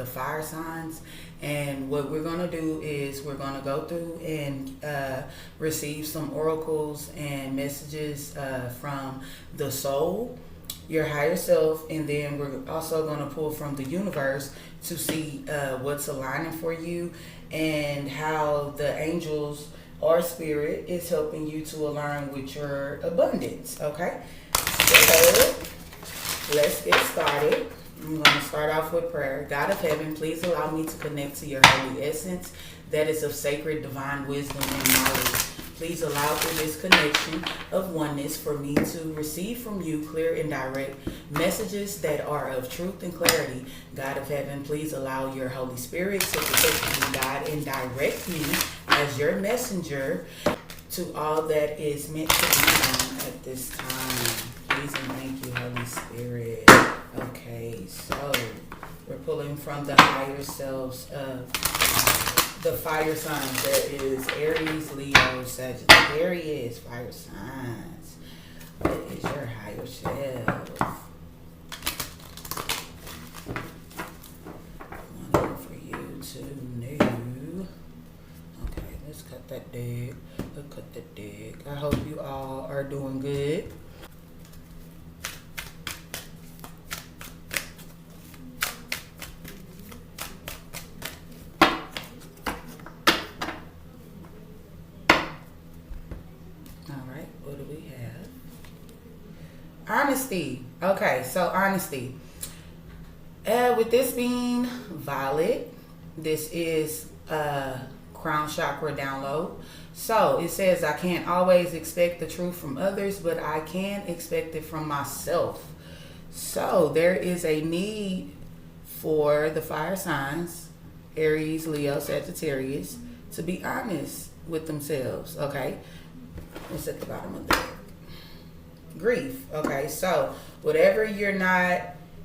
the fire signs. And what we're going to do is we're going to go through and receive some oracles and messages from the soul, your higher self, and then we're also going to pull from the universe to see what's aligning for you and how the angels or spirit is helping you to align with your abundance. Okay, so let's get started. I'm going to start off with prayer. God of heaven, please allow me to connect to your holy essence that is of sacred divine wisdom and knowledge. Please allow through this connection of oneness for me to receive from you clear and direct messages that are of truth and clarity. God of heaven, please allow your Holy Spirit to protect me, guide, and direct me as your messenger to all that is meant to be done at this time. Please and thank you, Holy Spirit. Okay, so we're pulling from the higher selves of the fire signs. There is Aries, Leo, Sagittarius, fire signs. What is your higher self? One for you to know. Okay, let's cut that dig. Let's cut the dig. I hope you all are doing good. Honesty. Okay, so honesty. With this being violet, this is crown chakra download. So it says I can't always expect the truth from others, but I can expect it from myself. So there is a need for the fire signs, Aries, Leo, Sagittarius, to be honest with themselves. Okay, it's at the bottom of the deck. Grief. Okay, so whatever you're not,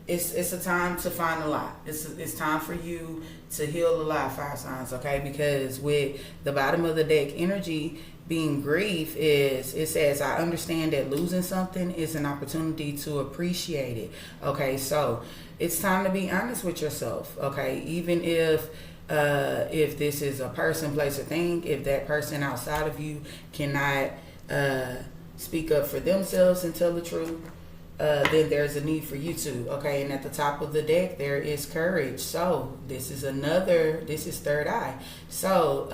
it's a time to find a lot. It's time for you to heal a lot, fire signs. Okay, because with the bottom of the deck energy being grief, is it says I understand that losing something is an opportunity to appreciate it. Okay, so it's time to be honest with yourself. Okay, even if this is a person, place, or thing, if that person outside of you cannot speak up for themselves and tell the truth, then there's a need for you to. Okay, and at the top of the deck there is courage. So this is third eye. So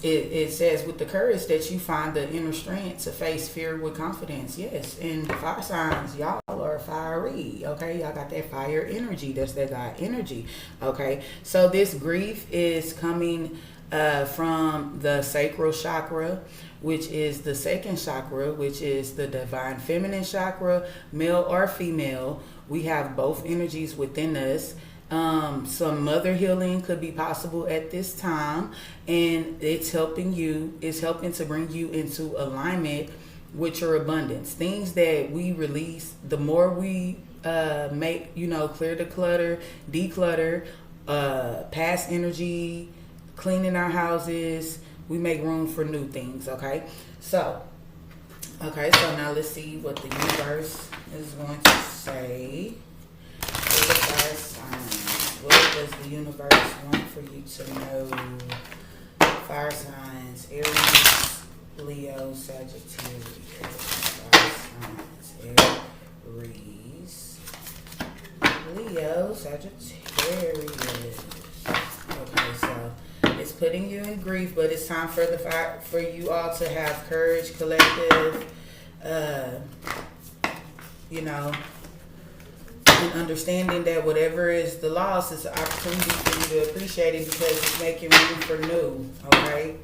it says with the courage that you find the inner strength to face fear with confidence. Yes, and fire signs, y'all are fiery. Okay, y'all got that fire energy. That's that God energy. Okay, so this grief is coming from the sacral chakra, which is the second chakra, which is the divine feminine chakra, male or female. We have both energies within us. Some mother healing could be possible at this time, and it's helping to bring you into alignment with your abundance. Things that we release, the more we make, clear the clutter, declutter, past energy, cleaning our houses, we make room for new things. Okay, so now let's see what the universe is going to say for the fire signs. What does the universe want for you to know? Fire signs, Aries, Leo, Sagittarius. Fire signs, Aries, Leo, Sagittarius. Okay, so it's putting you in grief, but it's time for for you all to have courage, collective, and understanding that whatever is the loss is an opportunity for you to appreciate it because it's making room for new. Okay,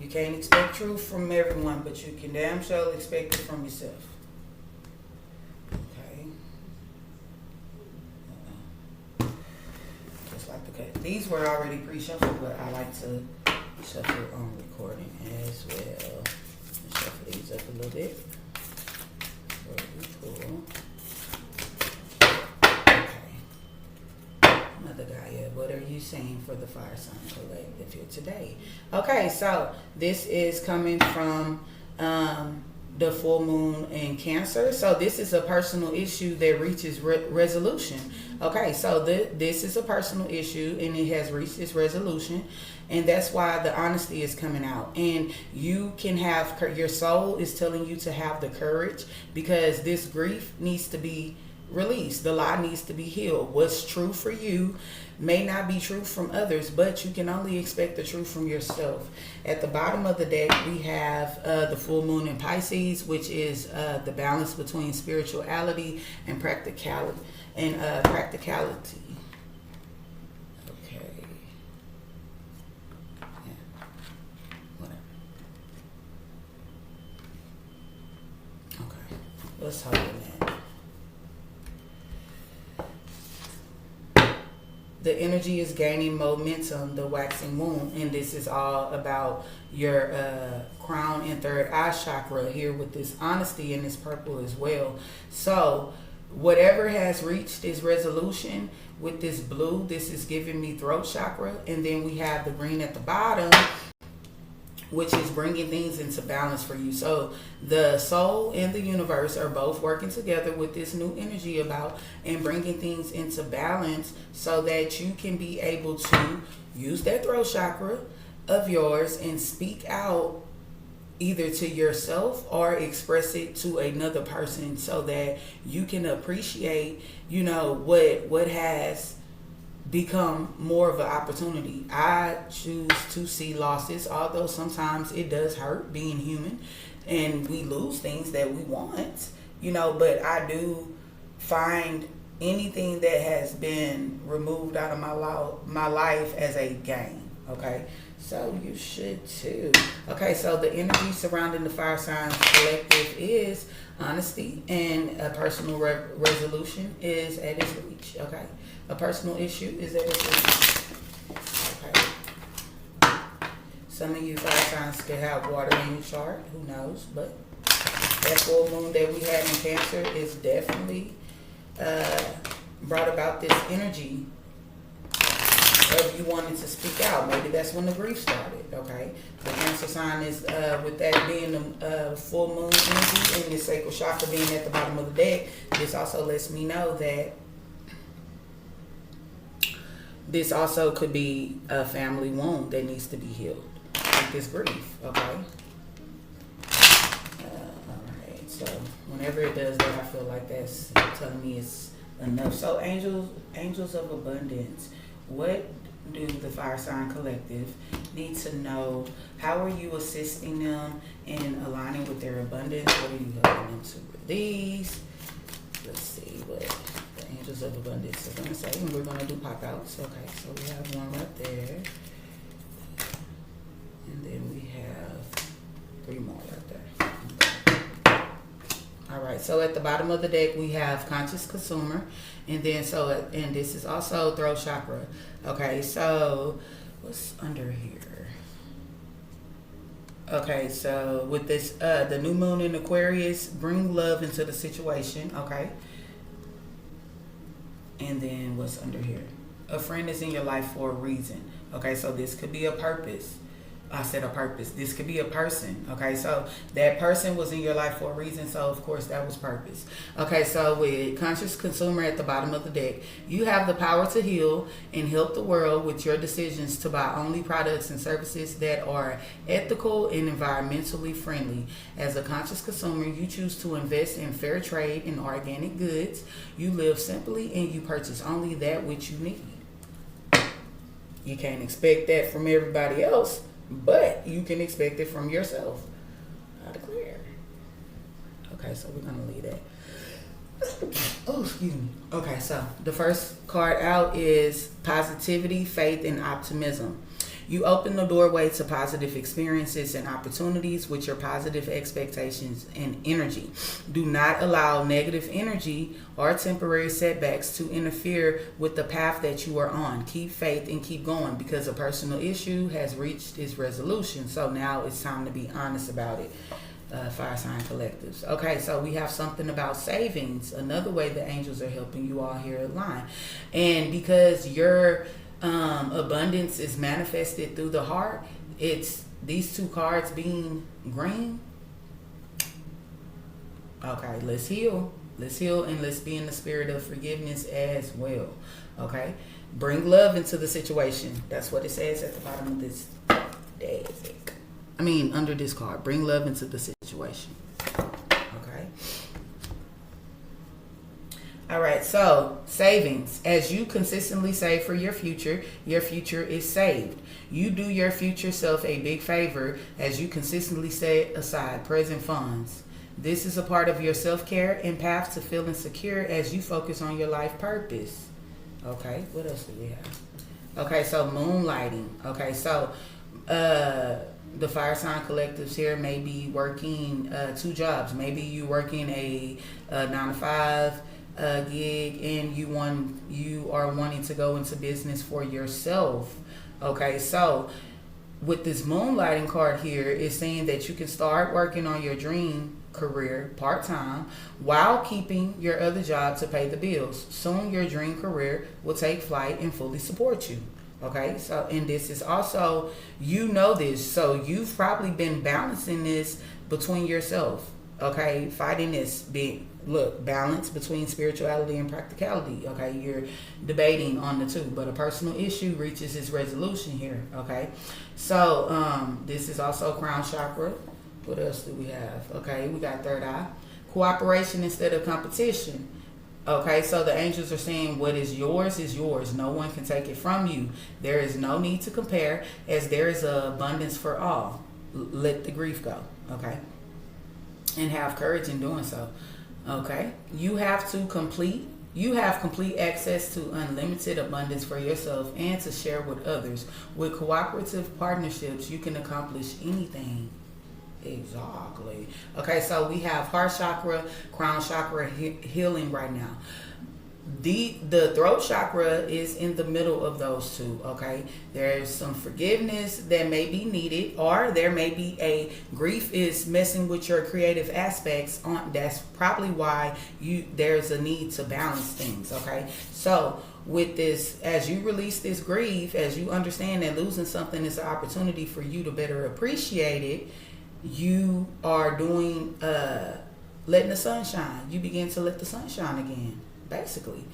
you can't expect truth from everyone, but you can damn sure expect it from yourself. These were already pre-shuffled, but I like to shuffle on recording as well. Shuffle these up a little bit. Very cool. Okay. Another guy, what are you saying for the fire sign collective here today? Okay, so this is coming from the full moon in Cancer. So this is a personal issue that reaches resolution. Okay, so this is a personal issue and it has reached its resolution, and that's why the honesty is coming out. And you can have your soul is telling you to have the courage, because this grief needs to be released. The lie needs to be healed. What's true for you may not be true from others, but you can only expect the truth from yourself. At the bottom of the deck, we have the full moon in Pisces, which is the balance between spirituality and practicality. Practicality. Okay. Yeah. Whatever. Okay. Let's hold that. The energy is gaining momentum, the waxing moon, and this is all about your crown and third eye chakra here with this honesty and this purple as well. So whatever has reached its resolution with this blue, this is giving me throat chakra, and then we have the green at the bottom, which is bringing things into balance for you. So the soul and the universe are both working together with this new energy about and bringing things into balance so that you can be able to use that throat chakra of yours and speak out either to yourself or express it to another person, so that you can appreciate, what has become more of an opportunity. I choose to see losses, although sometimes it does hurt being human and we lose things that we want, but I do find anything that has been removed out of my life as a gain. Okay, so you should too. Okay, so the energy surrounding the Fire Signs Collective is honesty, and a personal resolution is at its reach. Okay, a personal issue is at its reach. Okay, some of you fire signs could have water in your chart, who knows, but that full moon that we had in Cancer is definitely brought about this energy of you wanting to speak out. Maybe that's when the grief started. Okay, the Cancer sign is with that being the full moon energy and the sacral chakra being at the bottom of the deck. This also lets me know that this also could be a family wound that needs to be healed, like this grief. Okay. Alright, so whenever it does that, I feel like that's telling me it's enough. So angels of abundance, what do the Fire Sign Collective need to know? How are you assisting them in aligning with their abundance? What are you helping them to release? Let's see what the angels of abundance are going to say. And we're going to do pop outs. Okay, so we have one right there. And then we have 3 more right there. All right, so at the bottom of the deck, we have conscious consumer. And then and this is also throat chakra. Okay, so what's under here? Okay, so with this, the new moon in Aquarius, bring love into the situation. Okay. And then what's under here? A friend is in your life for a reason. Okay, so this could be a purpose. I said a purpose. This could be a person. Okay, so that person was in your life for a reason, so of course that was purpose. Okay, so with conscious consumer at the bottom of the deck, you have the power to heal and help the world with your decisions to buy only products and services that are ethical and environmentally friendly. As a conscious consumer, you choose to invest in fair trade and organic goods. You live simply and you purchase only that which you need. You can't expect that from everybody else, but you can expect it from yourself. I declare. Okay, so we're going to leave that. Oh, excuse me. Okay, so the first card out is positivity, faith, and optimism. You open the doorway to positive experiences and opportunities with your positive expectations and energy. Do not allow negative energy or temporary setbacks to interfere with the path that you are on. Keep faith and keep going, because a personal issue has reached its resolution. So now it's time to be honest about it. Fire sign collectives. Okay, so we have something about savings. Another way the angels are helping you all here at Line. And because your abundance is manifested through the heart, it's these 2 cards being green. Okay, let's heal. Let's heal and let's be in the spirit of forgiveness as well. Okay, bring love into the situation. That's what it says at the bottom of this deck. I mean, under this card, bring love into the situation. Okay. All right, so savings. As you consistently save for your future is saved. You do your future self a big favor as you consistently set aside present funds. This is a part of your self-care and path to feeling secure as you focus on your life purpose. Okay, what else do we have? Okay, so moonlighting. Okay, so the fire sign collectives here may be working 2 jobs. Maybe you working a 9 to 5 gig and you are wanting to go into business for yourself. Okay, so with this moonlighting card here, it's saying that you can start working on your dream career part-time while keeping your other job to pay the bills. Soon your dream career will take flight and fully support you. Okay, so and this is also, you know this, so you've probably been balancing this between yourself. Okay, fighting this big balance between spirituality and practicality. Okay, you're debating on the two, but a personal issue reaches its resolution here. Okay, so this is also crown chakra. What else do we have? Okay, we got third eye. Cooperation instead of competition. Okay, so the angels are saying what is yours is yours. No one can take it from you. There is no need to compare, as there is abundance for all. Let the grief go. Okay, and have courage in doing so. Okay, you have complete access to unlimited abundance for yourself and to share with others. With cooperative partnerships, you can accomplish anything. Exactly. Okay, so we have heart chakra, crown chakra healing right now. The throat chakra is in the middle of those two. Okay, there's some forgiveness that may be needed, or there may be a grief is messing with your creative aspects. That's probably why there's a need to balance things. Okay, so with this, as you release this grief, as you understand that losing something is an opportunity for you to better appreciate it, you are doing letting the sun shine. You begin to let the sun shine again, basically.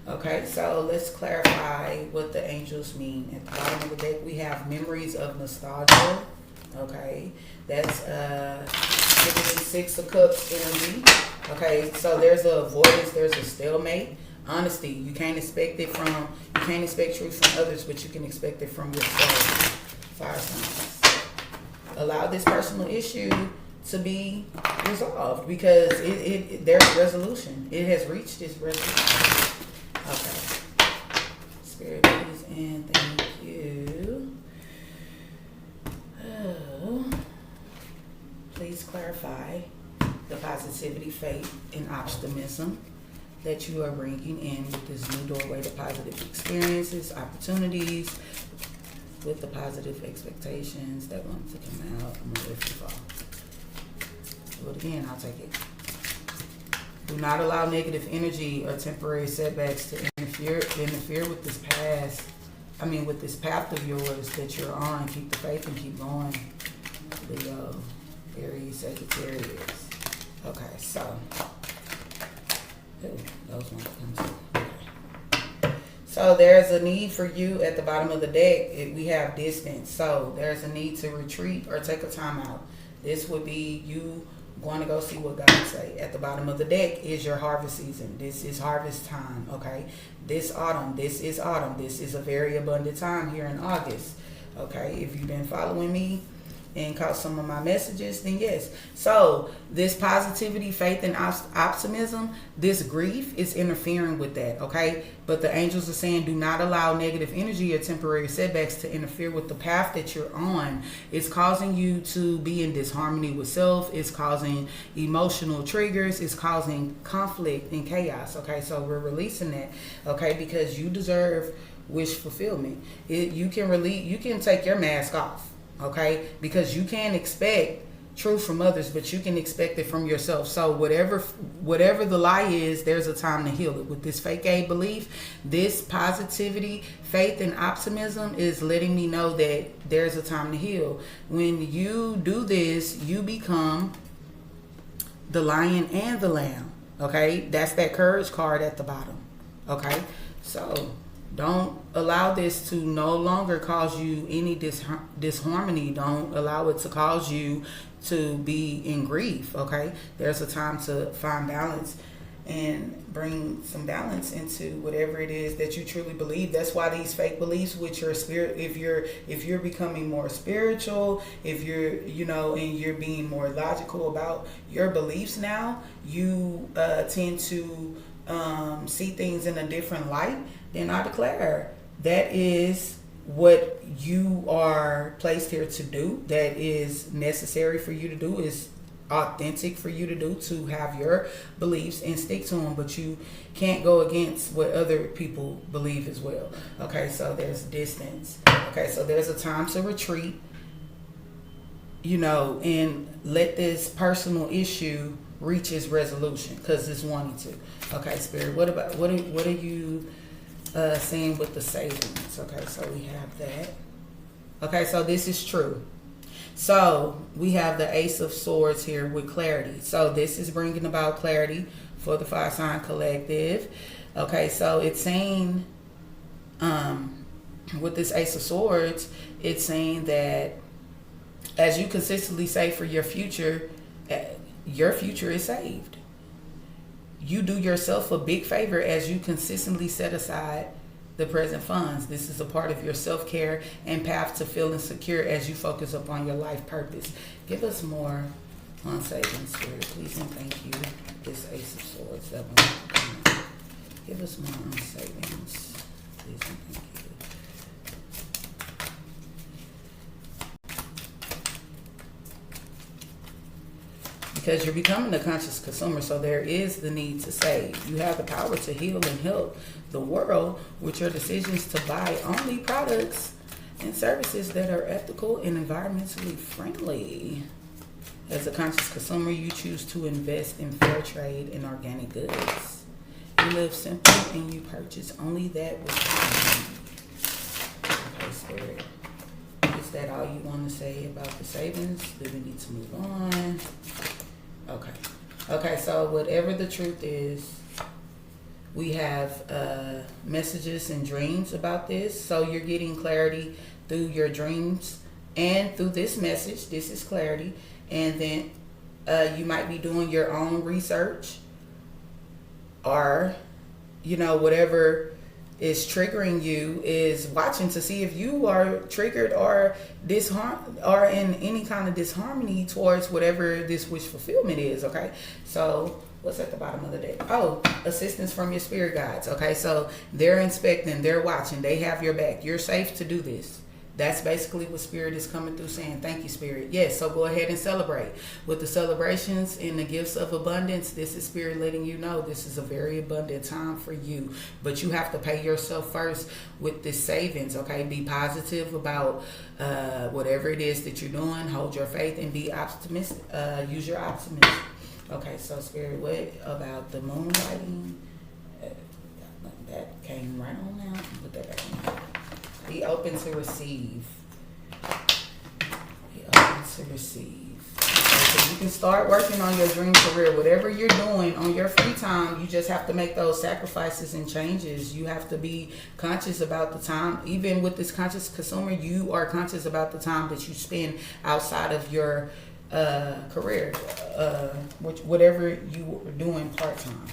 Okay, so let's clarify what the angels mean. At the bottom of the deck, we have memories of nostalgia. Okay, that's giving 6 of Cups energy. Okay, so there's a avoidance, there's a stalemate. Honesty, you can't expect truth from others, but you can expect it from yourself. Fire signs. Allow this personal issue to be resolved because there's resolution. It has reached its resolution. Okay. Spirit, please and thank you. Please clarify the positivity, faith, and optimism that you are bringing in with this new doorway to positive experiences, opportunities, with the positive expectations that want to come out. I'm going to lift you fall. Do it again, I'll take it. Do not allow negative energy or temporary setbacks to interfere with this with this path of yours that you're on. Keep the faith and keep going. Leo, Aries, Sagittarius. Okay, so those ones come through. So there's a need for you at the bottom of the deck. We have distance. So there's a need to retreat or take a time out. This would be you going to go see what God say. At the bottom of the deck is your harvest season. This is harvest time, okay? This is autumn. This is a very abundant time here in August, okay? If you've been following me and caught some of my messages, then yes. So this positivity, faith, and optimism, this grief is interfering with that, okay? But the angels are saying do not allow negative energy or temporary setbacks to interfere with the path that you're on. It's causing you to be in disharmony with self. It's causing emotional triggers. It's causing conflict and chaos, okay? So we're releasing that, okay? Because you deserve wish fulfillment. You can take your mask off. Okay, because you can't expect truth from others, but you can expect it from yourself. So whatever the lie is, there's a time to heal it. With this fake aid belief, this positivity, faith, and optimism is letting me know that there's a time to heal. When you do this, you become the lion and the lamb. Okay, that's that courage card at the bottom. Okay, so don't allow this to no longer cause you any disharmony. Don't allow it to cause you to be in grief. Okay, there's a time to find balance and bring some balance into whatever it is that you truly believe. That's why these fake beliefs with your spirit, if you're becoming more spiritual, if you're, and you're being more logical about your beliefs now, you tend to see things in a different light. Then I declare that is what you are placed here to do, that is necessary for you to do, is authentic for you to do, to have your beliefs and stick to them, but you can't go against what other people believe as well. Okay, so there's distance. Okay, so there's a time to retreat, and let this personal issue reach its resolution, because it's wanting to. Okay, Spirit, what are you saying with the savings? Okay, so we have that. Okay, so this is true. So we have the Ace of Swords here with clarity. So this is bringing about clarity for the Fire Sign Collective. Okay, so it's saying, with this Ace of Swords, it's saying that as you consistently say for your future is saved. You do yourself a big favor as you consistently set aside the present funds. This is a part of your self-care and path to feeling secure as you focus upon your life purpose. Give us more on savings, Spirit, please and thank you. This Ace of Swords, that one. Give us more on savings, please and thank you. Because you're becoming a conscious consumer, so there is the need to save. You have the power to heal and help the world with your decisions to buy only products and services that are ethical and environmentally friendly. As a conscious consumer, you choose to invest in fair trade and organic goods. You live simple and you purchase only that which you need. Okay, Spirit. Is that all you want to say about the savings? Do we need to move on? Okay, so whatever the truth is, we have messages and dreams about this. So you're getting clarity through your dreams and through this message. This is clarity. And then you might be doing your own research, or, whatever is triggering you is watching to see if you are triggered or in any kind of disharmony towards whatever this wish fulfillment is. Okay, so what's at the bottom of the deck? Oh, assistance from your spirit guides. Okay, so they're inspecting, they're watching, they have your back. You're safe to do this. That's basically what Spirit is coming through saying. Thank you, Spirit. Yes, so go ahead and celebrate. With the celebrations and the gifts of abundance, this is Spirit letting you know this is a very abundant time for you. But you have to pay yourself first with this savings, okay? Be positive about whatever it is that you're doing. Hold your faith and be optimistic. Use your optimism. Okay, so Spirit, what about the moonlighting? That came right on now. Put that back on. Be open to receive. Be open to receive. Okay, so you can start working on your dream career. Whatever you're doing on your free time, you just have to make those sacrifices and changes. You have to be conscious about the time. Even with this conscious consumer, you are conscious about the time that you spend outside of your career, whatever you are doing part-time.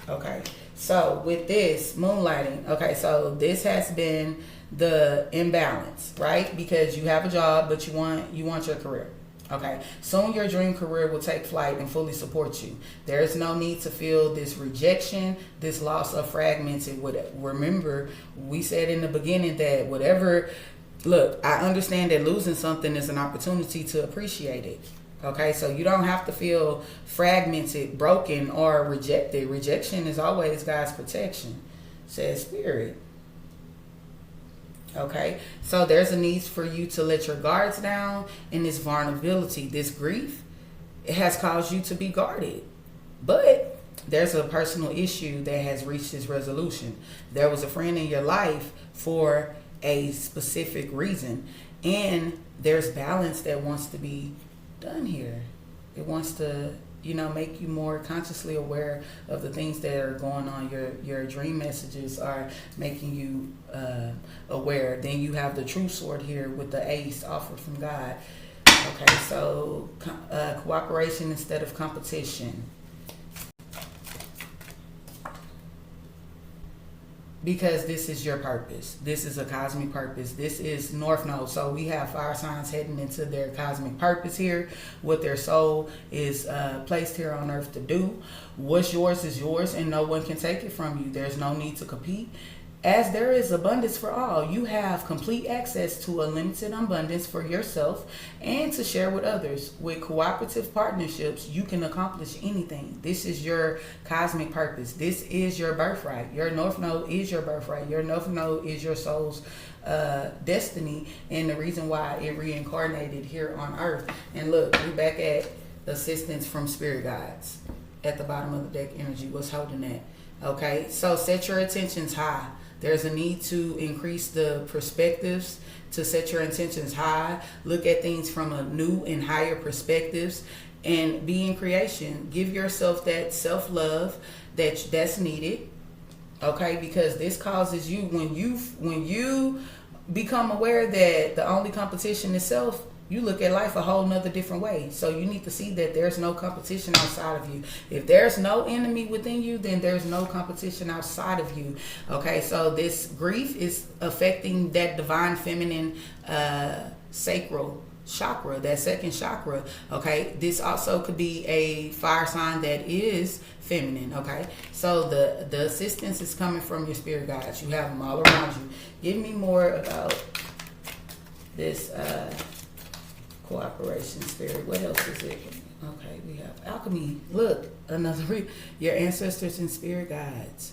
Okay, so with this moonlighting, okay, so this has been the imbalance, right? Because you have a job, but you want your career. Okay, soon your dream career will take flight and fully support you. There is no need to feel this rejection, this loss of fragmented. Remember, we said in the beginning that look, I understand that losing something is an opportunity to appreciate it. Okay, so you don't have to feel fragmented, broken, or rejected. Rejection is always God's protection, says Spirit. Okay, so there's a need for you to let your guards down in this vulnerability. This grief, it has caused you to be guarded. But there's a personal issue that has reached its resolution. There was a friend in your life for a specific reason. And there's balance that wants to be done here. It wants to, make you more consciously aware of the things that are going on. Your dream messages are making you aware. Then you have the true sword here with the ace offered from God. Okay, so cooperation instead of competition. Because this is your purpose. This is a cosmic purpose. This is North Node. So we have fire signs heading into their cosmic purpose here. What their soul is placed here on earth to do. What's yours is yours, and no one can take it from you. There's no need to compete. As there is abundance for all, you have complete access to unlimited abundance for yourself and to share with others. With cooperative partnerships, you can accomplish anything. This is your cosmic purpose. This is your birthright. Your North Node is your birthright. Your North Node is your soul's destiny, and the reason why it reincarnated here on earth. And look, we're back at assistance from spirit guides at the bottom of the deck energy. What's holding that? Okay, so set your intentions high. There's a need to increase the perspectives, to set your intentions high. Look at things from a new and higher perspectives, and be in creation. Give yourself that self-love that's needed. Okay, because this causes you, when you become aware that the only competition is self, you look at life a whole nother different way. So you need to see that there's no competition outside of you. If there's no enemy within you, then there's no competition outside of you. Okay, so this grief is affecting that divine feminine sacral chakra, that second chakra. Okay, this also could be a fire sign that is feminine. Okay, so the assistance is coming from your spirit guides. You have them all around you. Give me more about this cooperation spirit. What else is it? Okay, we have alchemy. Look, another your ancestors and spirit guides.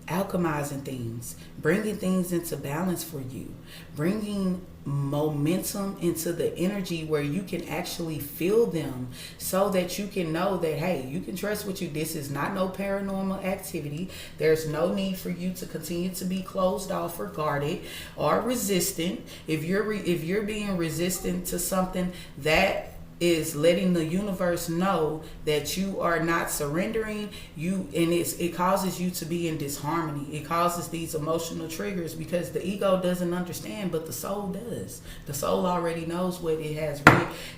Alchemizing things, bringing things into balance for you, bringing momentum into the energy where you can actually feel them, so that you can know that, hey, you can trust what you. This is not no paranormal activity. There's no need for you to continue to be closed off or guarded or resistant. If you're being resistant to something, that is letting the universe know that you are not surrendering. It causes you to be in disharmony. It causes these emotional triggers because the ego doesn't understand, but the soul does. The soul already knows what it has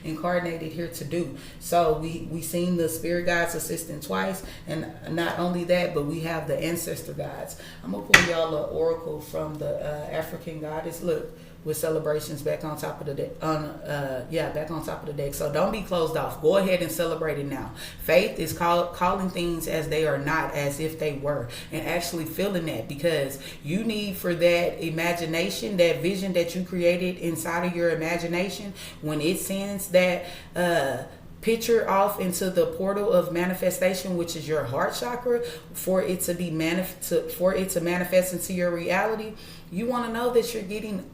reincarnated here to do. So we seen the spirit guides assistant twice, and not only that, but we have the ancestor guides. I'm gonna pull y'all an oracle from the African goddess. Look, with celebrations back on top of the deck. Back on top of the deck. So don't be closed off. Go ahead and celebrate it now. Faith is calling things as they are not, as if they were, and actually feeling that, because you need for that imagination, that vision that you created inside of your imagination, when it sends that picture off into the portal of manifestation, which is your heart chakra, for it to manifest into your reality. You want to know that you're getting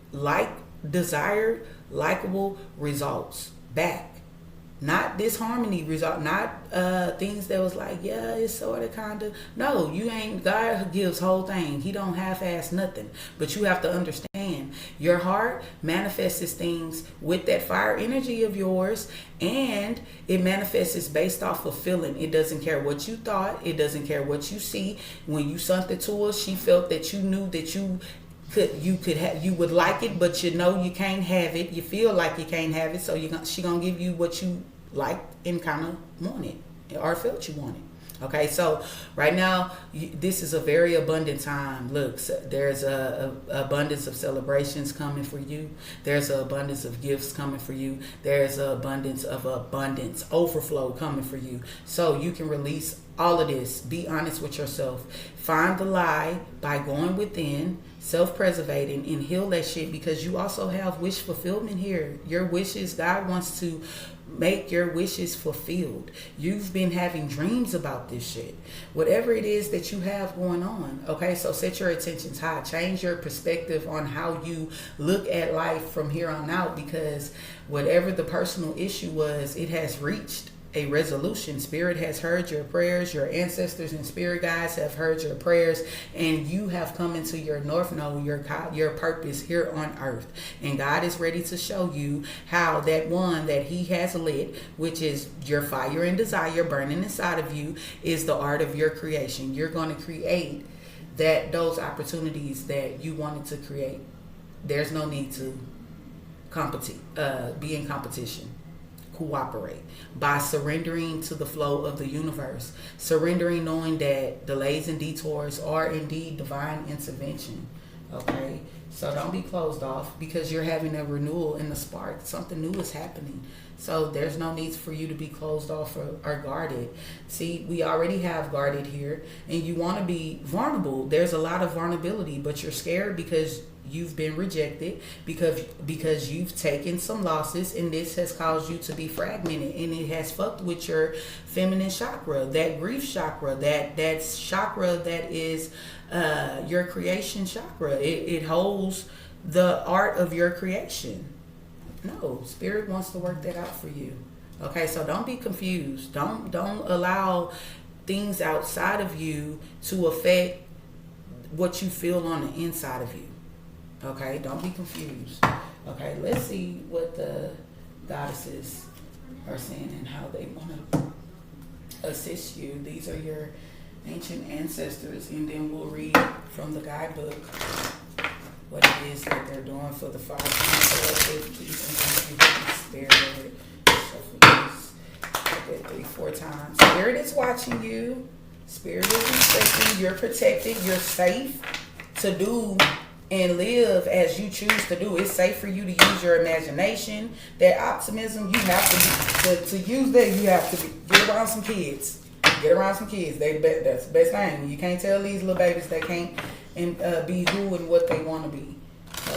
desired, likable results back. Not disharmony result, not things that was like, yeah, it's sort of kind of. No, you ain't. God gives whole thing. He don't half-ass nothing. But you have to understand, your heart manifests things with that fire energy of yours, and it manifests based off of feeling. It doesn't care what you thought. It doesn't care what you see. When you sent it to her, she felt that you knew that you would like it, but you know you can't have it. You feel like you can't have it, so she gonna give you what you like and kind of wanted or felt you wanted. Okay, so right now this is a very abundant time. Look, there's a abundance of celebrations coming for you. There's an abundance of gifts coming for you. There's an abundance overflow coming for you. So you can release all of this. Be honest with yourself. Find the lie by going within, self-preservating, and heal that shit, because you also have wish fulfillment here. Your wishes, God wants to make your wishes fulfilled. You've been having dreams about this shit. Whatever it is that you have going on. Okay, so set your intentions high. Change your perspective on how you look at life from here on out, because whatever the personal issue was, it has reached a resolution. Spirit has heard your prayers. Your ancestors and spirit guides have heard your prayers, and you have come into your North Node, your purpose here on earth. And God is ready to show you how that one that He has lit, which is your fire and desire burning inside of you, is the art of your creation. You're going to create those opportunities that you wanted to create. There's no need to be in competition. Cooperate by surrendering to the flow of the universe. Surrendering, knowing that delays and detours are indeed divine intervention. Okay, so don't be closed off because you're having a renewal in the spark. Something new is happening. So there's no need for you to be closed off or guarded. See, we already have guarded here, and you want to be vulnerable. There's a lot of vulnerability, but you're scared because you've been rejected, because you've taken some losses, and this has caused you to be fragmented, and it has fucked with your feminine chakra, that grief chakra, that chakra that is your creation chakra. It holds the art of your creation. No, Spirit wants to work that out for you. Okay, so don't be confused. Don't allow things outside of you to affect what you feel on the inside of you. Okay, don't be confused. Okay, let's see what the goddesses are saying and how they want to assist you. These are your ancient ancestors, and then we'll read from the guidebook what it is that they're doing for the fire. Spirit. Shuffle these 3-4 times. Spirit is watching you. Spirit is respecting you. You're protected. You're safe to do and live as you choose to do. It's safe for you to use your imagination, that optimism. You have to use that. You have to get around some kids. Get around some kids. That's the best thing. You can't tell these little babies they can't be who and what they want to be.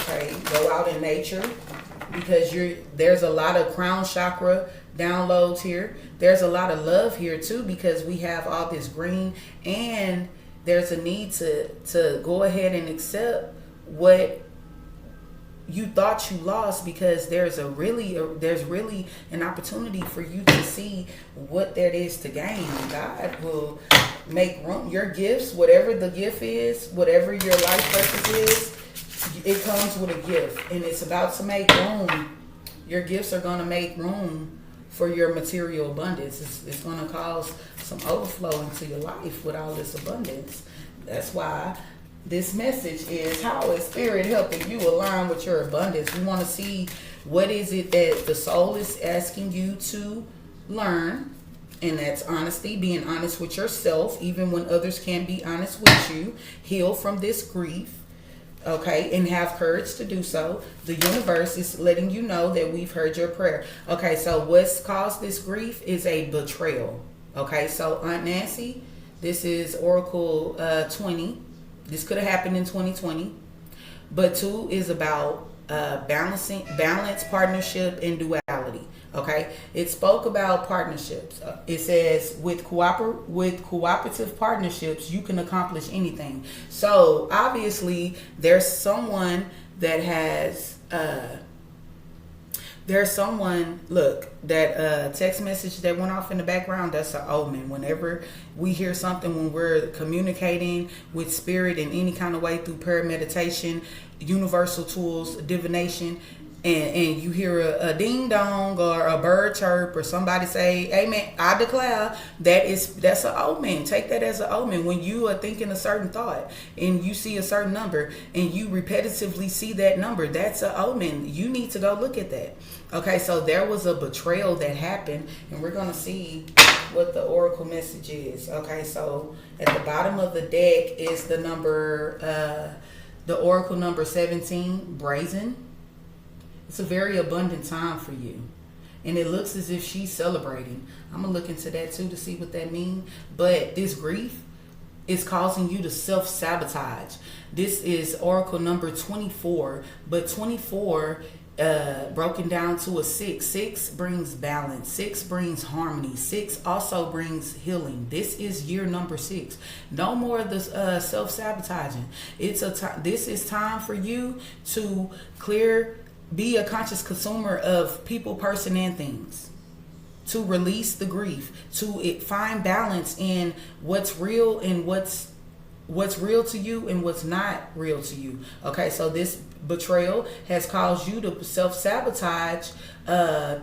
Okay, go out in nature because there's a lot of crown chakra downloads here. There's a lot of love here too because we have all this green, and there's a need to go ahead and accept what you thought you lost, because there's really an opportunity for you to see what there is to gain. God will make room. Your gifts, whatever the gift is, whatever your life purpose is, it comes with a gift, and it's about to make room. Your gifts are going to make room for your material abundance. It's going to cause some overflow into your life with all this abundance. That's why this message is, how is Spirit helping you align with your abundance? We want to see what is it that the soul is asking you to learn, and that's honesty, being honest with yourself, even when others can't be honest with you. Heal from this grief, okay, and have courage to do so. The universe is letting you know that we've heard your prayer. Okay, so what's caused this grief is a betrayal. Okay, so Aunt Nancy, this is Oracle 20. This could have happened in 2020. But 2 is about balance, partnership, and duality. Okay, it spoke about partnerships. It says with cooperative partnerships, you can accomplish anything. So obviously, there's someone that has. There's someone, look, that text message that went off in the background, that's an omen. Whenever we hear something, when we're communicating with spirit in any kind of way through prayer, meditation, universal tools, divination, and you hear a ding dong or a bird chirp or somebody say, amen, I declare, that's an omen. Take that as an omen. When you are thinking a certain thought and you see a certain number and you repetitively see that number, that's an omen. You need to go look at that. Okay, so there was a betrayal that happened, and we're going to see what the oracle message is. Okay, so at the bottom of the deck is the number, the oracle number 17, brazen. It's a very abundant time for you. And it looks as if she's celebrating. I'm going to look into that too to see what that means. But this grief is causing you to self-sabotage. This is oracle number 24. But 24 broken down to a 6. 6 brings balance. 6 brings harmony. 6 also brings healing. This is year number 6. No more of this self-sabotaging. This is time for you to be a conscious consumer of people, person, and things. to release the grief, to find balance in what's real and what's real to you and what's not real to you. Okay, so this betrayal has caused you to self-sabotage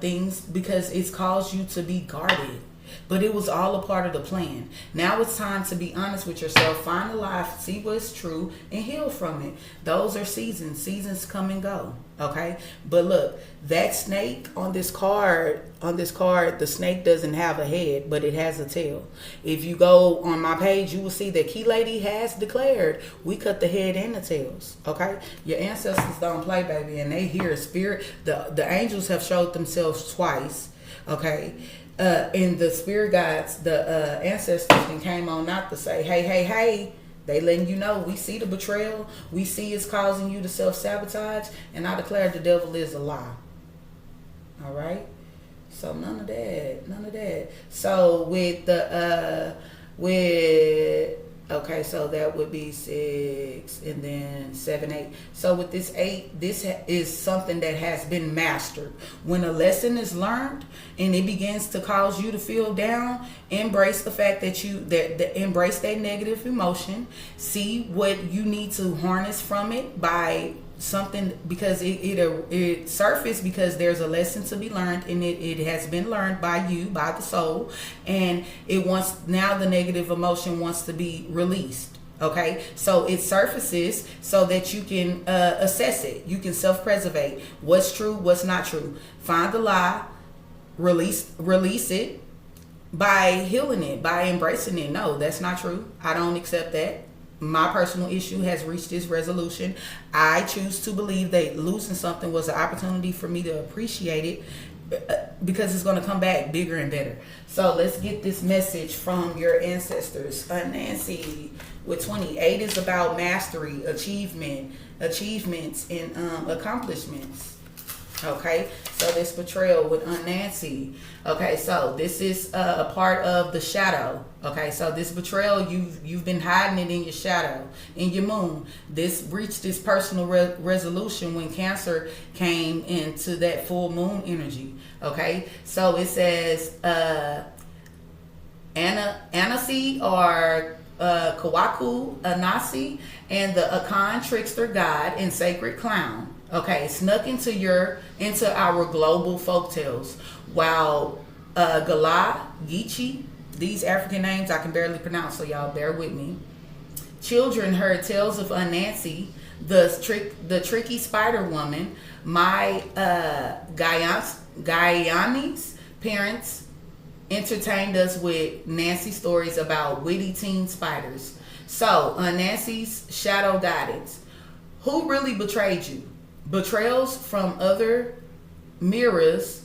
things because it's caused you to be guarded. But it was all a part of the plan. Now it's time to be honest with yourself, find the lie, see what's true, and heal from it. Those are seasons. Seasons come and go. Okay? But look, that snake on this card, the snake doesn't have a head, but it has a tail. If you go on my page, you will see that Key Lady has declared we cut the head and the tails. Okay? Your ancestors don't play, baby, and they hear a spirit. The angels have showed themselves twice. Okay? And the spirit guides, the ancestors, and came on out to say, hey, they letting you know, we see the betrayal, we see it's causing you to self-sabotage, and I declare the devil is a lie. All right? So none of that. So with the, okay, so that would be 6 and then 7, 8. So with this 8, this is something that has been mastered. When a lesson is learned and it begins to cause you to feel down, embrace the fact that embrace that negative emotion. See what you need to harness from it by something, because it surfaced because there's a lesson to be learned, and it has been learned by you, by the soul, and now the negative emotion wants to be released. Okay, so it surfaces so that you can assess it. You can self-preservate what's true, what's not true. Find the lie, release it by healing it, by embracing it. No, that's not true. I don't accept that. My personal issue has reached its resolution. I choose to believe that losing something was an opportunity for me to appreciate it, because it's going to come back bigger and better. So let's get this message from your ancestors. Nancy with 28 is about mastery, achievements, and accomplishments. Okay, so this betrayal with Nancy. Okay, so this is a part of the shadow. Okay, so this betrayal, you've been hiding it in your shadow, in your moon. This reached this personal resolution when Cancer came into that full moon energy. Okay, so it says Anansi or Kawaku Anasi and the Akan trickster god and sacred clown. Okay, snuck into our global folktales. While Gala, Geechee, these African names I can barely pronounce, so y'all bear with me. Children heard tales of Anansi, the tricky spider woman. My Guyanese parents entertained us with Nancy stories about witty teen spiders. So, Nancy's shadow guidance. Who really betrayed you? Betrayals from other mirrors,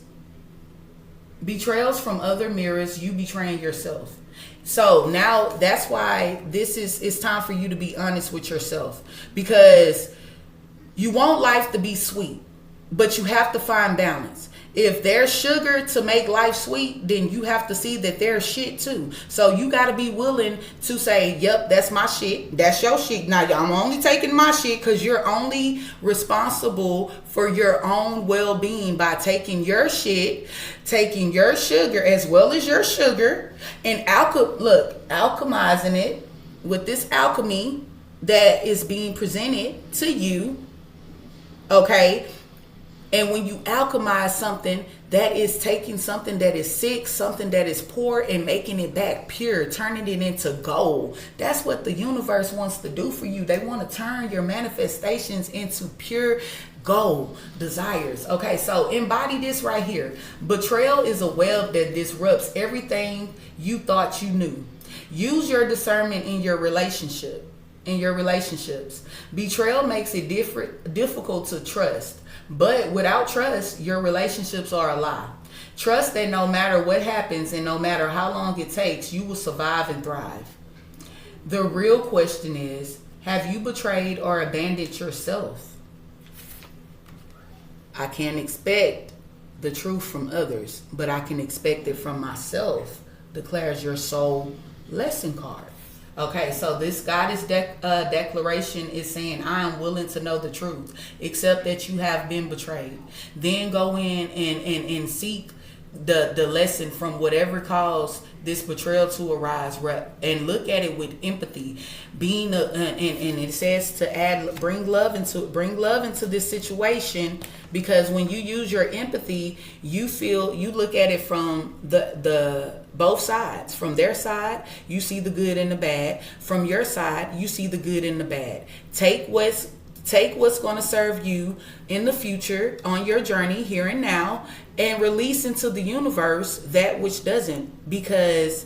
you betraying yourself. So now that's why it's time for you to be honest with yourself, because you want life to be sweet, but you have to find balance. If there's sugar to make life sweet, then you have to see that there's shit too. So you got to be willing to say, yep, that's my shit. That's your shit. Now, I'm only taking my shit because you're only responsible for your own well-being by taking your shit, taking your sugar as well as your sugar, and alchemizing it with this alchemy that is being presented to you. Okay? And when you alchemize something, that is taking something that is sick, something that is poor, and making it back pure, turning it into gold. That's what the universe wants to do for you. They want to turn your manifestations into pure gold desires. Okay, so embody this right here. Betrayal is a web that disrupts everything you thought you knew. Use your discernment in your relationships. Betrayal makes it difficult to trust. But without trust, your relationships are a lie. Trust that no matter what happens and no matter how long it takes, you will survive and thrive. The real question is, have you betrayed or abandoned yourself? I can't expect the truth from others, but I can expect it from myself, declares your soul lesson card. Okay, so this goddess declaration is saying, I am willing to know the truth, except that you have been betrayed. Then go in and seek the lesson from whatever caused this betrayal to arise, and look at it with empathy, being and it says to bring love into this situation, because when you use your empathy, you look at it from the both sides. From their side, you see the good and the bad. From your side, you see the good and the bad. Take what's going to serve you in the future on your journey here and now, and release into the universe that which doesn't, because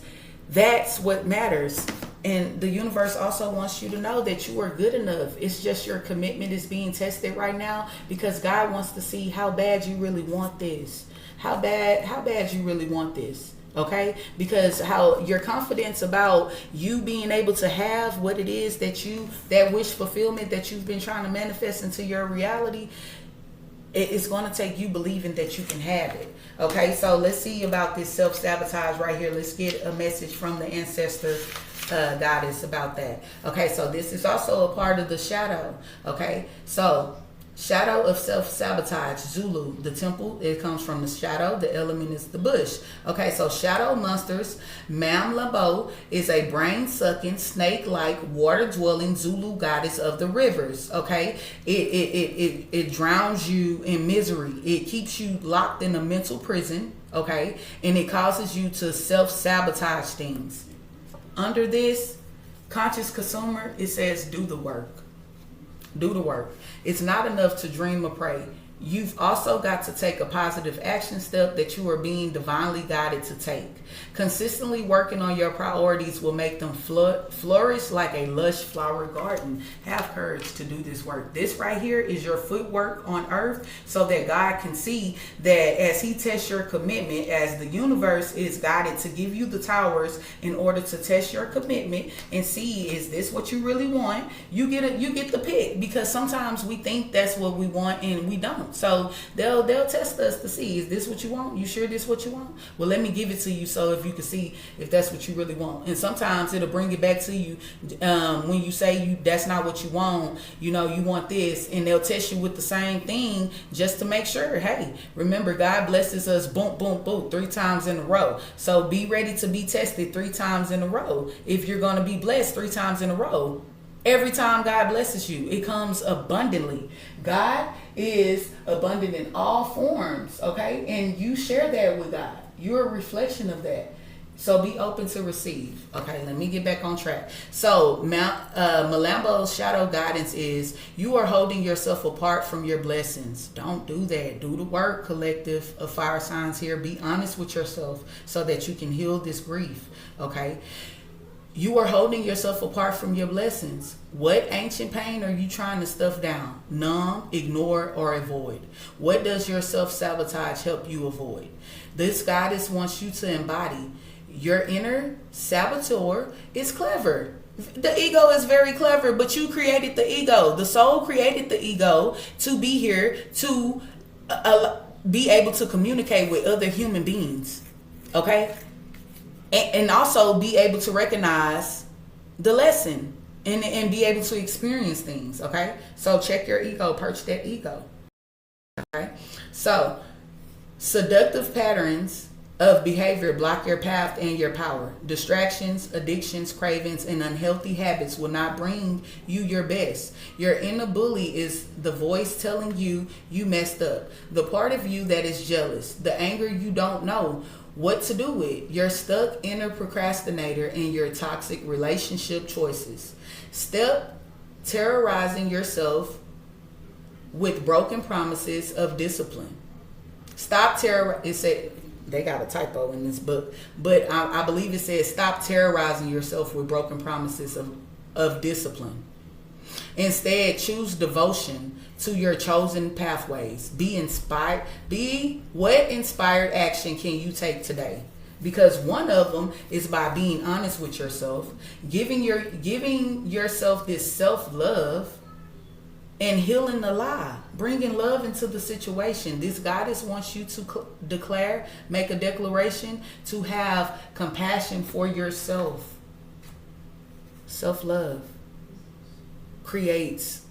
that's what matters. And the universe also wants you to know that you are good enough. It's just your commitment is being tested right now, because God wants to see how bad you really want this. How bad you really want this. Okay, because how your confidence about you being able to have what it is that wish fulfillment that you've been trying to manifest into your reality, it's going to take you believing that you can have it. Okay, so let's see about this self-sabotage right here. Let's get a message from the ancestor goddess about that. Okay, so this is also a part of the shadow. Okay, so shadow of self-sabotage, Zulu, the temple, it comes from the shadow. The element is the bush. Okay, so shadow monsters. Mamlambo is a brain-sucking, snake-like, water-dwelling Zulu goddess of the rivers. Okay, it drowns you in misery. It keeps you locked in a mental prison. Okay, and it causes you to self-sabotage things. Under this, conscious consumer, it says do the work. Do the work. It's not enough to dream or pray. You've also got to take a positive action step that you are being divinely guided to take. Consistently working on your priorities will make them flourish like a lush flower garden. Have courage to do this work. This right here is your footwork on earth, so that God can see that as he tests your commitment, as the universe is guided to give you the towers in order to test your commitment and see, is this what you really want? You get the pick, because sometimes we think that's what we want and we don't. So they'll test us to see, is this what you want? You sure this what you want? Well, let me give it to you, so if you can see if that's what you really want. And sometimes it'll bring it back to you when you say that's not what you want, you want this, and they'll test you with the same thing just to make sure. Hey, remember, God blesses us boom, boom, boom 3 times in a row. So be ready to be tested 3 times in a row if you're going to be blessed 3 times in a row. Every time God blesses you, it comes abundantly. God is abundant in all forms, okay? And you share that with God. You're a reflection of that. So be open to receive. Okay, let me get back on track. So Malambo's shadow guidance is, you are holding yourself apart from your blessings. Don't do that. Do the work, collective of fire signs here. Be honest with yourself so that you can heal this grief. Okay. You are holding yourself apart from your blessings. What ancient pain are you trying to stuff down, numb, ignore, or avoid? What does your self-sabotage help you avoid? This goddess wants you to embody. Your inner saboteur is clever. The ego is very clever, but you created the ego. The soul created the ego to be here to be able to communicate with other human beings. Okay? And also be able to recognize the lesson and be able to experience things. Okay, so check your ego, purge that ego. Okay, so seductive patterns of behavior block your path and your power. Distractions, addictions, cravings, and unhealthy habits will not bring you your best. Your inner bully is the voice telling you you messed up. The part of you that is jealous, the anger you don't know what to do with, your stuck inner procrastinator, and your toxic relationship choices. Step terrorizing yourself with broken promises of discipline. Stop terror. It said, they got a typo in this book, but I believe it says stop terrorizing yourself with broken promises of discipline. Instead, choose devotion to your chosen pathways. Be inspired. What inspired action can you take today? Because one of them is by being honest with yourself, giving yourself this self-love, and healing the lie, bringing love into the situation. This goddess wants you to make a declaration to have compassion for yourself. Self-love creates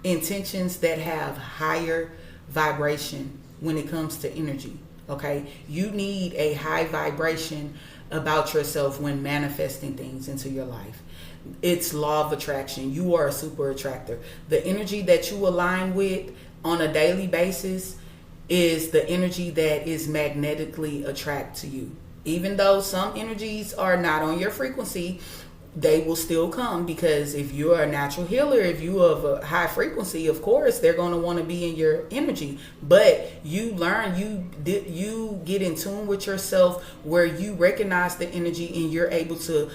intentions that have higher vibration when it comes to energy. Okay, you need a high vibration about yourself when manifesting things into your life. It's law of attraction. You are a super attractor. The energy that you align with on a daily basis is the energy that is magnetically attract to you. Even though some energies are not on your frequency, they will still come, because if you're a natural healer, if you are of a high frequency, of course they're going to want to be in your energy. But you learn, you get in tune with yourself, where you recognize the energy and you're able to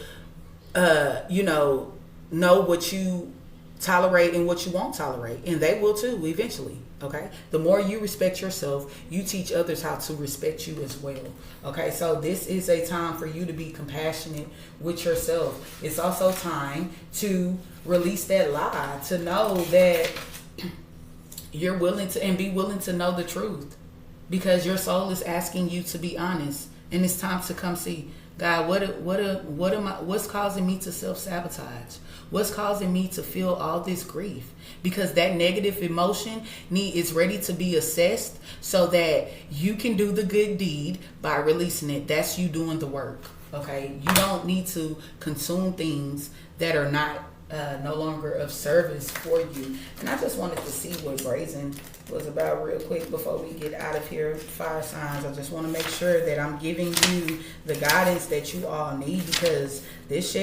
know what you tolerate and what you won't tolerate, and they will too eventually. Okay, the more you respect yourself, you teach others how to respect you as well. Okay, so this is a time for you to be compassionate with yourself. It's also time to release that lie, to know that you're willing to, and be willing to know the truth, because your soul is asking you to be honest, and it's time to come see, God, what's causing me to self-sabotage? What's causing me to feel all this grief? Because that negative emotion is ready to be assessed, so that you can do the good deed by releasing it. That's you doing the work. Okay, you don't need to consume things that are not no longer of service for you. And I just wanted to see what brazen was about real quick before we get out of here. Fire signs, I just want to make sure that I'm giving you the guidance that you all need, because this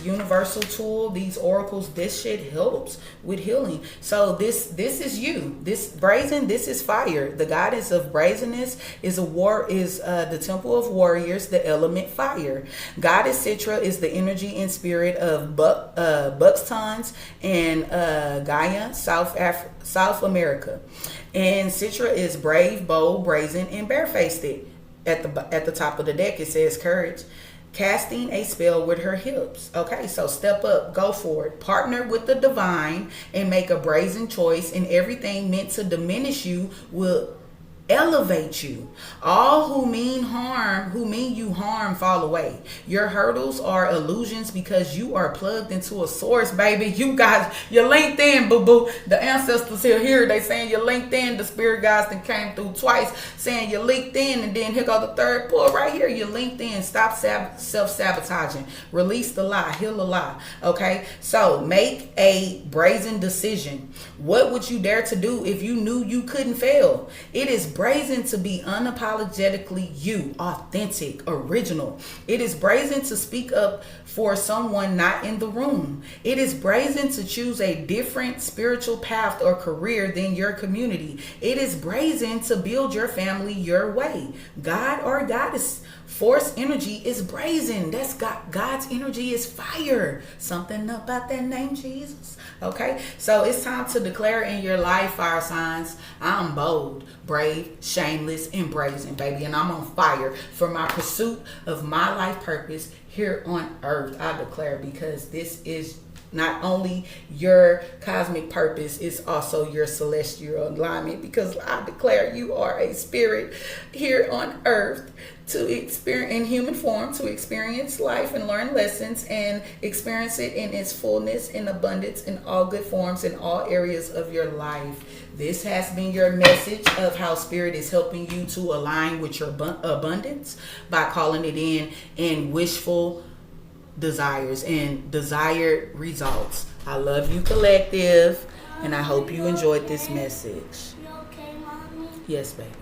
universal tool, these oracles, this shit helps with healing. So this is you. This brazen, this is fire. The goddess of brazenness is the temple of warriors, the element fire. Goddess Citra is the energy and spirit of Buxtons and Gaia, South America. And Citra is brave, bold, brazen, and barefaced. At the top of the deck, it says courage. Casting a spell with her hips. Okay, so step up, go for it. Partner with the divine and make a brazen choice, and everything meant to diminish you will elevate you. All who mean you harm, fall away. Your hurdles are illusions, because you are plugged into a source, baby. You guys, you're linked in, boo-boo. The ancestors are here. They saying you're linked in. The spirit guides that came through twice saying you're linked in, and then here go the third pull right here. You're linked in. Stop self-sabotaging. Release the lie. Heal the lie. Okay, so make a brazen decision. What would you dare to do if you knew you couldn't fail? It is brazen to be unapologetically you, authentic, original. It is brazen to speak up for someone not in the room. It is brazen to choose a different spiritual path or career than your community. It is brazen to build your family your way. God or goddess force energy is brazen. That's God's energy is fire. Something about that name, Jesus. Okay, so it's time to declare in your life, fire signs, I'm bold, brave, shameless, and brazen, baby. And I'm on fire for my pursuit of my life purpose here on earth. I declare, because this is not only your cosmic purpose, it's also your celestial alignment, because I declare you are a spirit here on earth to experience in human form, to experience life and learn lessons and experience it in its fullness and abundance in all good forms in all areas of your life. This has been your message of how spirit is helping you to align with your abundance by calling it in wishful desires and desired results. I love you, collective, and I hope you enjoyed this message. Yes, baby.